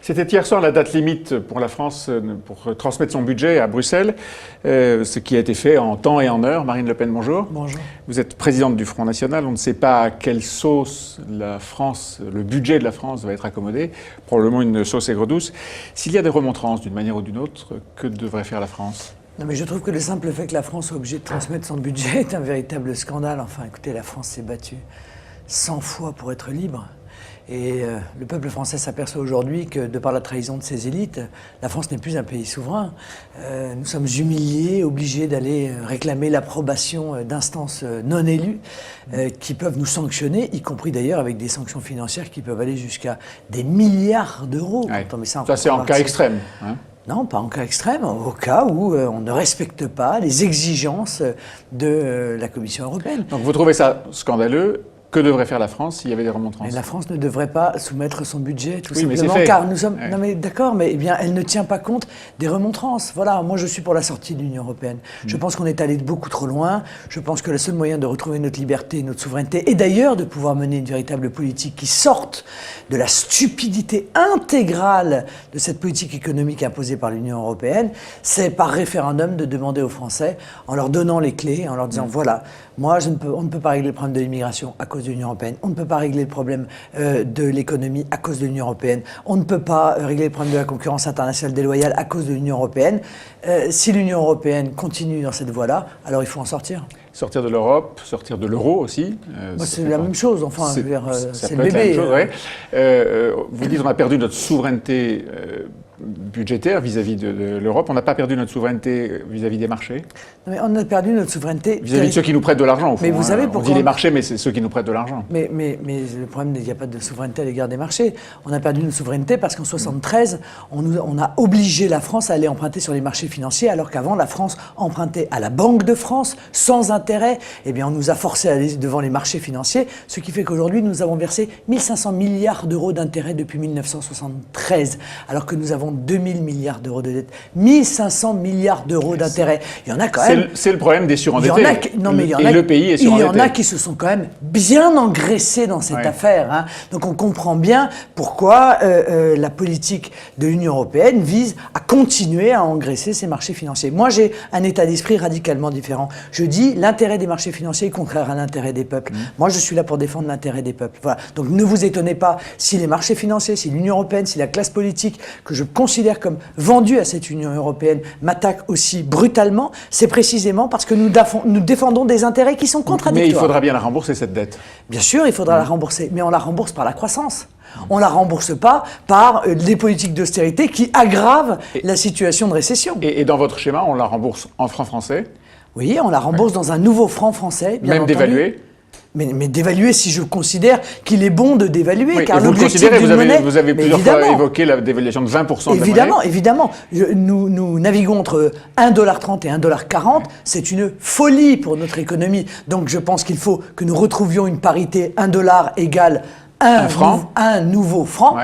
C'était hier soir la date limite pour la France pour transmettre son budget à Bruxelles, ce qui a été fait en temps et en heure. Marine Le Pen, bonjour. Bonjour. Vous êtes présidente du Front National. On ne sait pas à quelle sauce la France, le budget de la France va être accommodé. Probablement une sauce aigre-douce. S'il y a des remontrances d'une manière ou d'une autre, que devrait faire la France ? Non, mais je trouve que le simple fait que la France soit obligée de transmettre son budget est un véritable scandale. Enfin, écoutez, la France s'est battue 100 fois pour être libre. Et le peuple français s'aperçoit aujourd'hui que, de par la trahison de ses élites, la France n'est plus un pays souverain. Nous sommes humiliés, obligés d'aller réclamer l'approbation d'instances non élues qui peuvent nous sanctionner, y compris d'ailleurs avec des sanctions financières qui peuvent aller jusqu'à des milliards d'euros. Ouais. Ça, c'est en cas extrême. Hein. Non, pas en cas extrême, au cas où on ne respecte pas les exigences de la Commission européenne. Donc vous trouvez ça scandaleux ? Que devrait faire la France s'il y avait des remontrances ? Mais la France ne devrait pas soumettre son budget, tout simplement, simplement, car nous sommes... Ouais. Non mais d'accord, mais eh bien, elle ne tient pas compte des remontrances. Voilà, moi je suis pour la sortie de l'Union européenne. Je pense qu'on est allé beaucoup trop loin. Je pense que le seul moyen de retrouver notre liberté, notre souveraineté, et d'ailleurs de pouvoir mener une véritable politique qui sorte de la stupidité intégrale de cette politique économique imposée par l'Union européenne, c'est par référendum de demander aux Français, en leur donnant les clés, en leur disant voilà, moi on ne peut pas régler le problème de l'immigration à cause de l'Union européenne. On ne peut pas régler le problème de l'économie à cause de l'Union européenne. On ne peut pas régler le problème de la concurrence internationale déloyale à cause de l'Union européenne. Si l'Union européenne continue dans cette voie-là, alors il faut en sortir. Sortir de l'Europe, sortir de l'euro aussi. C'est la même chose, enfin, c'est le bébé. La même chose, ouais. Vous dites qu'on a perdu notre souveraineté budgétaire vis-à-vis de l'Europe. On n'a pas perdu notre souveraineté vis-à-vis des marchés. Non, mais on a perdu notre souveraineté vis-à-vis de ceux qui nous prêtent de l'argent, au fond. Mais vous savez pourquoi on dit les marchés, mais c'est ceux qui nous prêtent de l'argent. Mais le problème, il n'y a pas de souveraineté à l'égard des marchés. On a perdu notre souveraineté parce qu'en 1973, on a obligé la France à aller emprunter sur les marchés financiers, alors qu'avant, la France empruntait à la Banque de France, sans intérêt. Eh bien, on nous a forcé à aller devant les marchés financiers, ce qui fait qu'aujourd'hui, nous avons versé 1500 milliards d'euros d'intérêts depuis 1973, alors que nous avons 2000 milliards d'euros de dette. 1500 milliards d'euros d'intérêts. Il y en a quand même... C'est le problème des surendettés. Le pays est surendetté. Il y en a qui se sont quand même bien engraissés dans cette affaire. Hein. Donc on comprend bien pourquoi la politique de l'Union européenne vise à continuer à engraisser ces marchés financiers. Moi, j'ai un état d'esprit radicalement différent. Je dis l'intérêt des marchés financiers est contraire à l'intérêt des peuples. Moi, je suis là pour défendre l'intérêt des peuples. Voilà. Donc ne vous étonnez pas si les marchés financiers, si l'Union européenne, si la classe politique que je considère comme vendue à cette Union européenne m'attaque aussi brutalement, c'est précisément parce que nous défendons des intérêts qui sont contradictoires. Mais il faudra bien la rembourser, cette dette. Bien sûr, il faudra la rembourser, mais on la rembourse par la croissance. On ne la rembourse pas par des politiques d'austérité qui aggravent la situation de récession. Et dans votre schéma, on la rembourse en francs français ? Oui, on la rembourse dans un nouveau franc français, bien entendu. Même dévalué ? Mais d'évaluer si je considère qu'il est bon de dévaluer, oui, car vous l'objectif d'une monnaie... Vous avez plusieurs fois évoqué la dévaluation de 20% de la monnaie. Évidemment. Nous naviguons entre 1,30$ et 1,40$. C'est une folie pour notre économie. Donc je pense qu'il faut que nous retrouvions une parité 1 dollar égale un nouveau franc,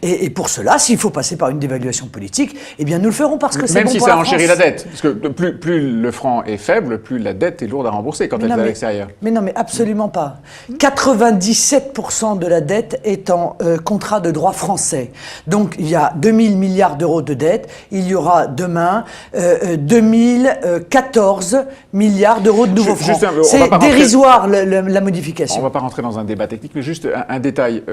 et pour cela, s'il faut passer par une dévaluation politique, eh bien nous le ferons parce que c'est bon pour la France. Même si ça enchérit la dette, parce que plus le franc est faible, plus la dette est lourde à rembourser quand elle est à l'extérieur. Mais non, mais absolument pas. 97% de la dette est en contrat de droit français. Donc il y a 2000 milliards d'euros de dette, il y aura demain 2014 milliards d'euros de nouveaux francs. C'est dérisoire la modification. On ne va pas rentrer dans un débat technique, mais juste un détail.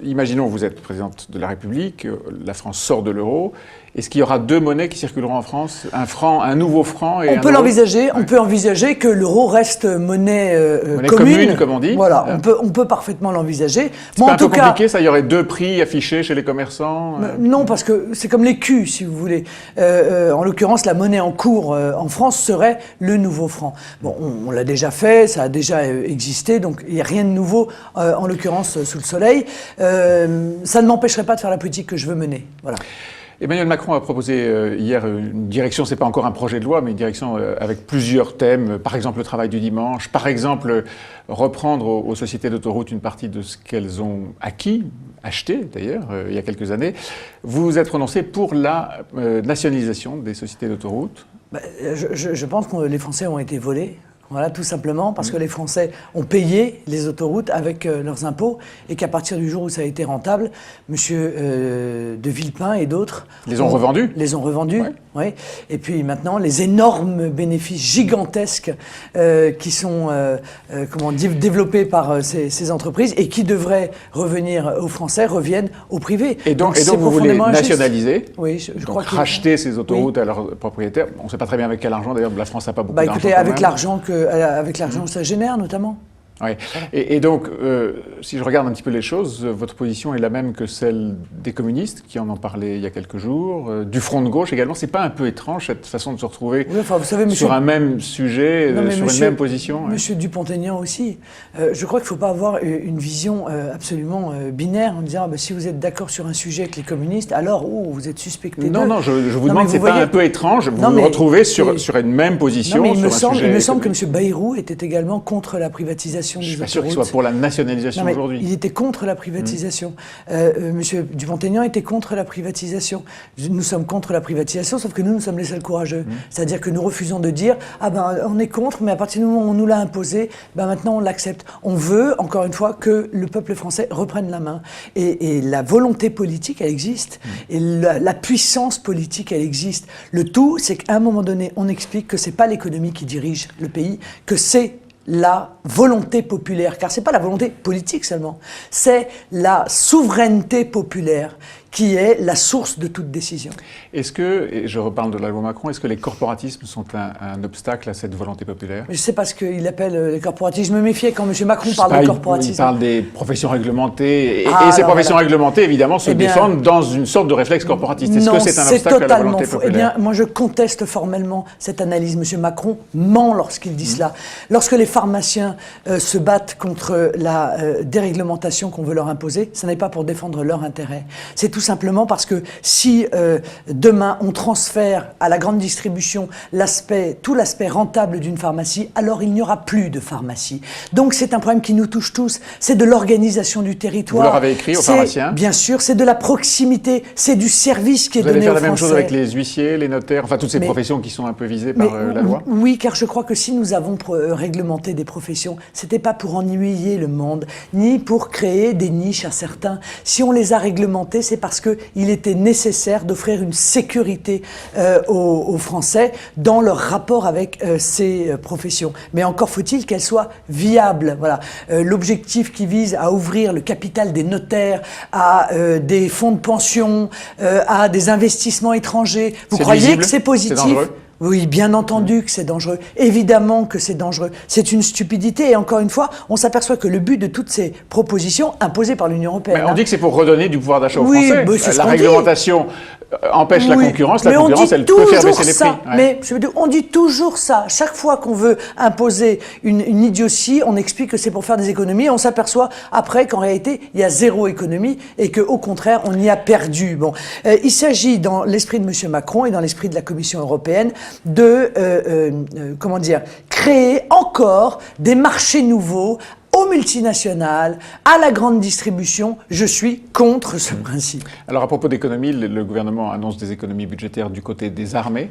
Imaginons que vous êtes présidente de la République, la France sort de l'euro. Est-ce qu'il y aura deux monnaies qui circuleront en France ? Un franc, un nouveau franc et on peut l'envisager. On peut envisager que l'euro reste monnaie commune, comme on dit. Voilà, on peut parfaitement l'envisager. C'est pas un peu compliqué, ça ? Il y aurait deux prix affichés chez les commerçants Non, parce que c'est comme les culs, si vous voulez. En l'occurrence, la monnaie en cours en France serait le nouveau franc. Bon, on l'a déjà fait, ça a déjà existé, donc il n'y a rien de nouveau, en l'occurrence, sous le soleil. Ça ne m'empêcherait pas de faire la politique que je veux mener. Voilà. Emmanuel Macron a proposé hier une direction, c'est pas encore un projet de loi, mais une direction avec plusieurs thèmes, par exemple le travail du dimanche, par exemple reprendre aux sociétés d'autoroutes une partie de ce qu'elles ont acheté d'ailleurs, il y a quelques années. Vous vous êtes prononcé pour la nationalisation des sociétés d'autoroutes ? Je pense que les Français ont été volés. Voilà, tout simplement parce que les Français ont payé les autoroutes avec leurs impôts et qu'à partir du jour où ça a été rentable, Monsieur de Villepin et d'autres les ont revendus. Les ont revendus, oui. Et puis maintenant, les énormes bénéfices gigantesques qui sont développés par ces entreprises et qui devraient revenir aux Français reviennent aux privés. Et donc vous voulez nationaliser, oui, je crois racheter ces autoroutes à leurs propriétaires. On ne sait pas très bien avec quel argent, d'ailleurs la France n'a pas beaucoup d'argent. Écoutez, avec l'argent que ça génère notamment. Oui. Et donc, si je regarde un petit peu les choses, votre position est la même que celle des communistes, qui en ont parlé il y a quelques jours, du Front de gauche également. C'est pas un peu étrange, cette façon de se retrouver vous savez, sur un même sujet, sur une même position? Monsieur Dupont-Aignan aussi. Je crois qu'il ne faut pas avoir une vision absolument binaire en disant si vous êtes d'accord sur un sujet avec les communistes, alors vous êtes suspecté. Non, je vous demande, c'est pas un peu étrange, vous vous retrouvez sur une même position il me sujet. semble que M. Bayrou était également contre la privatisation. Je ne suis pas sûr qu'il soit pour la nationalisation aujourd'hui. Il était contre la privatisation. Monsieur Dupont-Aignan était contre la privatisation. Nous sommes contre la privatisation, sauf que nous sommes les seuls courageux. C'est-à-dire que nous refusons de dire on est contre, mais à partir du moment où on nous l'a imposé, maintenant on l'accepte. On veut, encore une fois, que le peuple français reprenne la main. Et la volonté politique, elle existe. Et la puissance politique, elle existe. Le tout, c'est qu'à un moment donné, on explique que c'est pas l'économie qui dirige le pays, que c'est la volonté populaire, car ce n'est pas la volonté politique seulement, c'est la souveraineté populaire qui est la source de toute décision. Est-ce que, et je reparle de la loi Macron, est-ce que les corporatismes sont un obstacle à cette volonté populaire? Je ne sais pas ce qu'il appelle les corporatismes. Je me méfiais quand M. Macron parle de corporatisme. Il parle des professions réglementées, et ces professions réglementées, évidemment, se défendent dans une sorte de réflexe corporatiste. Est-ce que c'est un obstacle à la volonté populaire? Moi, je conteste formellement cette analyse. M. Macron ment lorsqu'il dit cela. Lorsque les pharmaciens se battent contre la déréglementation qu'on veut leur imposer, ce n'est pas pour défendre leur intérêt. C'est tout simplement parce que si demain on transfère à la grande distribution tout l'aspect rentable d'une pharmacie, alors il n'y aura plus de pharmacie. Donc c'est un problème qui nous touche tous, c'est de l'organisation du territoire. Vous leur avez écrit aux pharmaciens? Bien sûr, c'est de la proximité, c'est du service qui est donné aux Français. Vous allez faire la même chose avec les huissiers, les notaires, enfin toutes ces professions qui sont un peu visées par la loi? Oui, car je crois que si nous avons réglementé des professions, c'était pas pour ennuyer le monde, ni pour créer des niches à certains. Si on les a réglementées, c'est parce qu'il était nécessaire d'offrir une sécurité aux Français dans leur rapport avec ces professions. Mais encore faut-il qu'elles soient viables. Voilà. L'objectif qui vise à ouvrir le capital des notaires à des fonds de pension, à des investissements étrangers. Vous croyez que c'est positif? C'est dangereux? Oui, bien entendu que c'est dangereux. Évidemment que c'est dangereux. C'est une stupidité. Et encore une fois, on s'aperçoit que le but de toutes ces propositions imposées par l'Union européenne... Mais on dit que c'est pour redonner du pouvoir d'achat aux Français. Mais la réglementation empêche la concurrence. La concurrence, elle peut faire baisser les prix. Mais on dit toujours ça. Chaque fois qu'on veut imposer une idiotie, on explique que c'est pour faire des économies. On s'aperçoit après qu'en réalité, il y a zéro économie et qu'au contraire, on y a perdu. Bon, il s'agit, dans l'esprit de M. Macron et dans l'esprit de la Commission européenne, de créer encore des marchés nouveaux aux multinationales, à la grande distribution. Je suis contre ce principe. Alors à propos d'économie, le gouvernement annonce des économies budgétaires du côté des armées,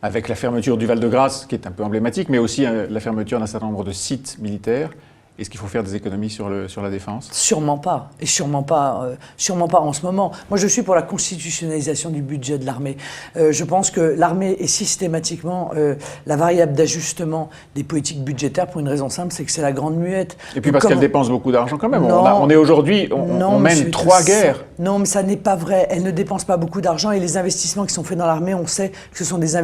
avec la fermeture du Val-de-Grâce, qui est un peu emblématique, mais aussi la fermeture d'un certain nombre de sites militaires. Est-ce qu'il faut faire des économies sur la défense? Sûrement pas. Et sûrement pas en ce moment. Moi, je suis pour la constitutionnalisation du budget de l'armée. Je pense que l'armée est systématiquement la variable d'ajustement des politiques budgétaires pour une raison simple, c'est que c'est la grande muette. Et puis parce qu'elle dépense beaucoup d'argent quand même. On est aujourd'hui, on mène 3 guerres. Non, mais ça n'est pas vrai. Elle ne dépense pas beaucoup d'argent et les investissements qui sont faits dans l'armée, on sait que ce sont des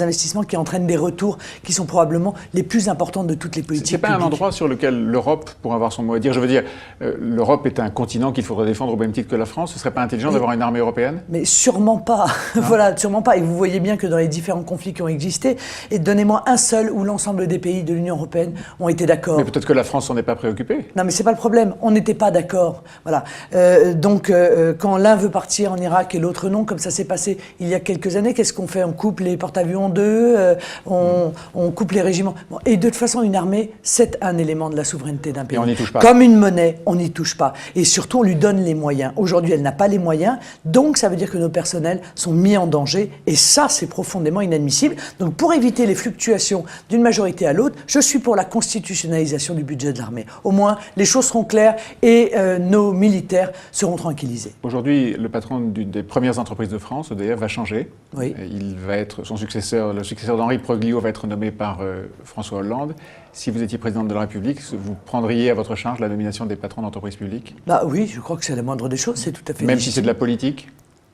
investissements qui entraînent des retours qui sont probablement les plus importants de toutes les politiques publiques. C'est pas un endroit sur lequel l'Europe pourrait avoir son mot à dire. Je veux dire, l'Europe est un continent qu'il faudrait défendre au même titre que la France. Ce ne serait pas intelligent d'avoir une armée européenne? Mais sûrement pas. Voilà, sûrement pas. Et vous voyez bien que dans les différents conflits qui ont existé, et donnez-moi un seul où l'ensemble des pays de l'Union européenne ont été d'accord. Mais peut-être que la France s'en est pas préoccupée. Non, mais c'est pas le problème. On n'était pas d'accord. Voilà. Donc, quand l'un veut partir en Irak et l'autre non, comme ça s'est passé il y a quelques années, qu'est-ce qu'on fait? On coupe les porte-avions d'eux, on coupe les régiments. Bon, et de toute façon, une armée, c'est un un élément de la souveraineté d'un pays. Et on n'y touche pas. Comme une monnaie, on n'y touche pas. Et surtout, on lui donne les moyens. Aujourd'hui, elle n'a pas les moyens, donc ça veut dire que nos personnels sont mis en danger, et ça, c'est profondément inadmissible. Donc pour éviter les fluctuations d'une majorité à l'autre, je suis pour la constitutionnalisation du budget de l'armée. Au moins, les choses seront claires et nos militaires seront tranquillisés. Aujourd'hui, le patron d'une des premières entreprises de France, EDF, va changer. Oui. Il va être son successeur, le successeur d'Henri Proglio va être nommé par François Hollande. Si vous étiez présidente de la République, vous prendriez à votre charge la nomination des patrons d'entreprises publiques? Bah oui, je crois que c'est la moindre des choses, c'est tout à fait Même légitime. si c'est de la politique?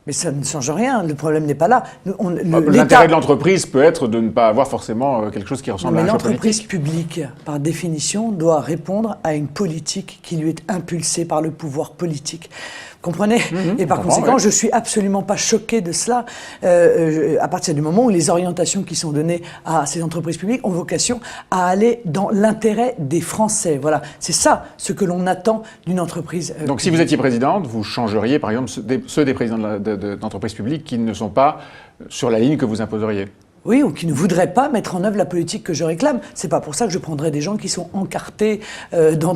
Mais ça ne change rien, le problème n'est pas là. L'intérêt de l'entreprise peut être de ne pas avoir forcément quelque chose qui ressemble à un choix politique. L'entreprise publique, par définition, doit répondre à une politique qui lui est impulsée par le pouvoir politique. Comprenez? Et par conséquent, je suis absolument pas choqué de cela à partir du moment où les orientations qui sont données à ces entreprises publiques ont vocation à aller dans l'intérêt des Français. Voilà, c'est ça ce que l'on attend d'une entreprise Donc publique. si vous étiez présidente, vous changeriez par exemple ceux des présidents d'entreprises publiques qui ne sont pas sur la ligne que vous imposeriez? Oui, ou qui ne voudraient pas mettre en œuvre la politique que je réclame. C'est pas pour ça que je prendrais des gens qui sont encartés dans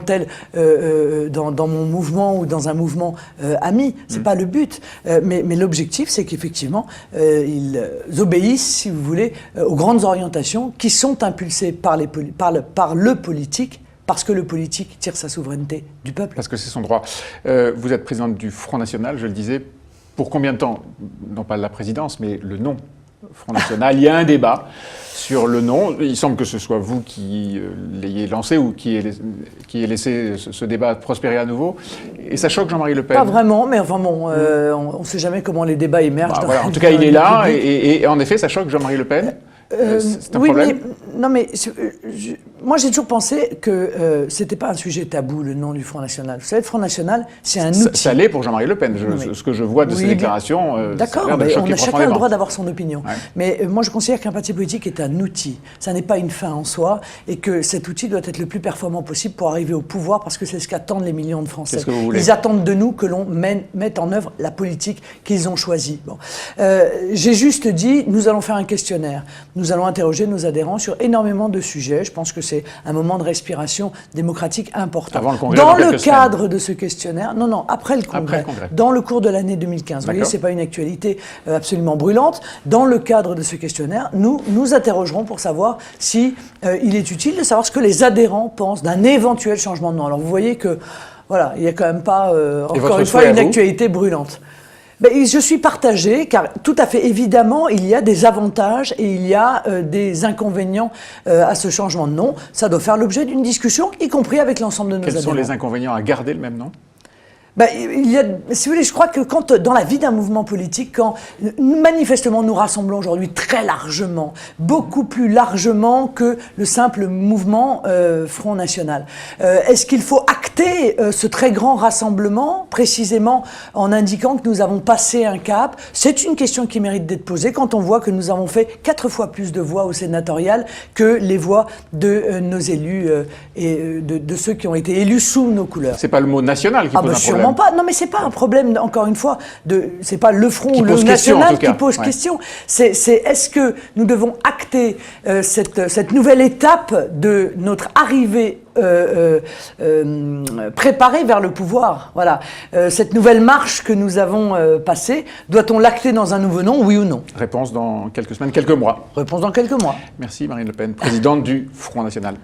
mon mouvement ou dans un mouvement ami. C'est pas le but. Mais l'objectif, c'est qu'effectivement, ils obéissent, si vous voulez, aux grandes orientations qui sont impulsées par le politique. Parce que le politique tire sa souveraineté du peuple. Parce que c'est son droit. Vous êtes présidente du Front National, je le disais. Pour combien de temps? Non pas la présidence, mais le nom. Front National, il y a un débat sur le nom. Il semble que ce soit vous qui l'ayez lancé ou qui ait laissé ce débat prospérer à nouveau. Et ça choque Jean-Marie Le Pen? Pas vraiment, mais enfin bon, on ne sait jamais comment les débats émergent. Voilà, en tout cas, il est là, et en effet, ça choque Jean-Marie Le Pen. C'est un oui, problème. Moi j'ai toujours pensé que c'était pas un sujet tabou, le nom du Front National. Vous savez, le Front National, c'est un outil. Ça l'est pour Jean-Marie Le Pen. Ce que je vois de ses déclarations, d'accord, ça a l'air de choquer on a chacun profondément. le droit d'avoir son opinion. Ouais. Mais moi je considère qu'un parti politique est un outil. Ça n'est pas une fin en soi, et que cet outil doit être le plus performant possible pour arriver au pouvoir, parce que c'est ce qu'attendent les millions de Français. Qu'est-ce que vous voulez? Ils attendent de nous que l'on mette en œuvre la politique qu'ils ont choisie. Bon. J'ai juste dit, nous allons faire un questionnaire. Nous allons interroger nos adhérents sur énormément de sujets. Je pense que c'est un moment de respiration démocratique important. Avant le congrès, dans dans le quelques cadre semaines. de ce questionnaire, non, après le congrès, Après le congrès. dans le cours de l'année 2015. Vous voyez, c'est pas une actualité absolument brûlante. Dans le cadre de ce questionnaire, nous interrogerons pour savoir si il est utile de savoir ce que les adhérents pensent d'un éventuel changement de nom. Alors vous voyez que, voilà, il n'y a quand même pas, encore une fois, une actualité brûlante. Ben, je suis partagée, car tout à fait évidemment, il y a des avantages et il y a des inconvénients à ce changement de nom. Ça doit faire l'objet d'une discussion, y compris avec l'ensemble de nos adhérents. Quels sont les inconvénients à garder le même nom? Ben, il y a, si vous voulez, je crois que quand, dans la vie d'un mouvement politique, quand manifestement nous rassemblons aujourd'hui très largement, beaucoup plus largement que le simple mouvement Front National, est-ce qu'il faut acter ce très grand rassemblement précisément en indiquant que nous avons passé un cap? C'est une question qui mérite d'être posée quand on voit que nous avons fait 4 fois plus de voix au sénatorial que les voix de nos élus et de ceux qui ont été élus sous nos couleurs. C'est pas le mot national qui pose un problème. Pas. Non, mais c'est pas un problème, encore une fois, c'est pas le Front ou le National qui pose question. C'est est-ce que nous devons acter cette nouvelle étape de notre arrivée préparée vers le pouvoir. Voilà. Cette nouvelle marche que nous avons passée, doit-on l'acter dans un nouveau nom, oui ou non? Réponse dans quelques semaines, quelques mois. Réponse dans quelques mois. Merci Marine Le Pen, présidente du Front National.